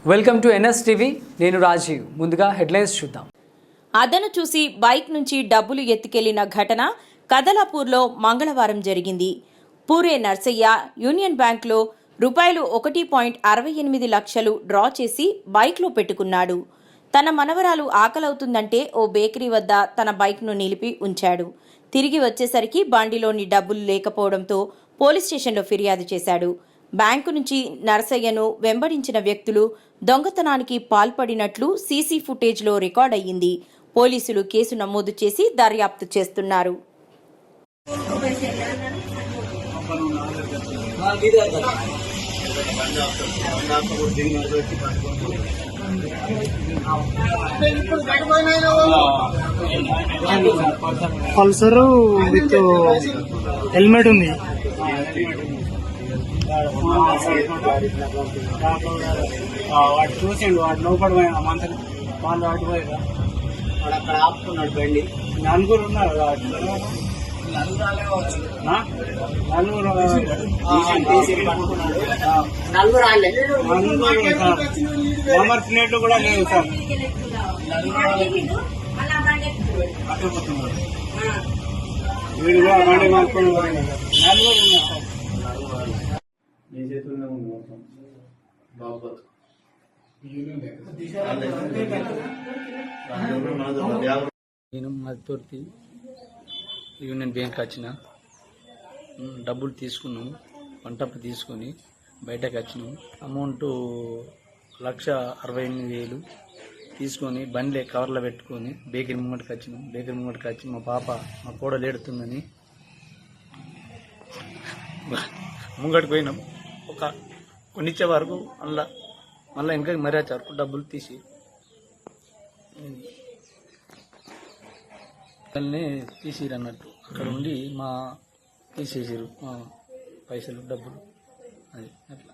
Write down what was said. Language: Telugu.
Welcome to NS TV. నేను రాజీవ్. ముందుగా హెడ్లైన్స్ చూద్దాం. అదను చూసి బైక్ నుంచి డబ్బులు ఎత్తుకెళ్లిన ఘటన కదలాపూర్లో మంగళవారం జరిగింది. పూరే నర్సయ్య యూనియన్ బ్యాంక్లో రూపాయలు 1.68 లక్షలు డ్రా చేసి బైక్లో పెట్టుకున్నాడు. తన మనవరాలు ఆకలవుతుందంటే ఓ బేకరీ వద్ద తన బైక్ను నిలిపి ఉంచాడు. తిరిగి వచ్చేసరికి బండిలోని డబ్బులు లేకపోవడంతో పోలీస్ స్టేషన్లో ఫిర్యాదు చేశాడు. బ్యాంకు నుంచి నర్సయ్యను వెంబడించిన వ్యక్తులు దొంగతనానికి పాల్పడినట్లు సీసీ ఫుటేజ్లో రికార్డ్ అయ్యింది. పోలీసులు కేసు నమోదు చేసి దర్యాప్తు చేస్తున్నారు. పల్సర్ విత్ హెల్మెట్ ఉంది. వాడు చూసిండు, వాడు లోపల మంత్రి వాళ్ళు వాడు పోయారు. వాడు అక్కడ ఆపుకున్నాడు బండి. నలుగురు ఉన్నారు. నెంబర్ ప్లేట్లు కూడా లేవు సార్. వీడు కూడా బండి మార్చుకొని నలుగురు ఉన్నారు సార్. నీ చేతుల్లో ఉంది మొత్తం బాబు. నేను మధుపర్తి యూనియన్ బ్యాంక్ వచ్చిన, డబ్బులు తీసుకున్నాము, వంటప్పు తీసుకొని బయటకు వచ్చినాము. అమౌంట్ 1,68,000 తీసుకొని బండ్లే కవర్లో పెట్టుకొని బేకరీ ముంగటికి వచ్చినాం. బేకరీ ముంగటికి వచ్చి మా పాప మా కోడలు ఏడుతుందని ముంగటికి పోయినాం. ఒక కొనిచ్చే వరకు మళ్ళీ ఇంకా మర్యాద వరకు డబ్బులు తీసి తీసిరు అన్నట్టు. అక్కడ ఉండి తీసేసారు మా పైసలు, డబ్బులు. అది అట్లా.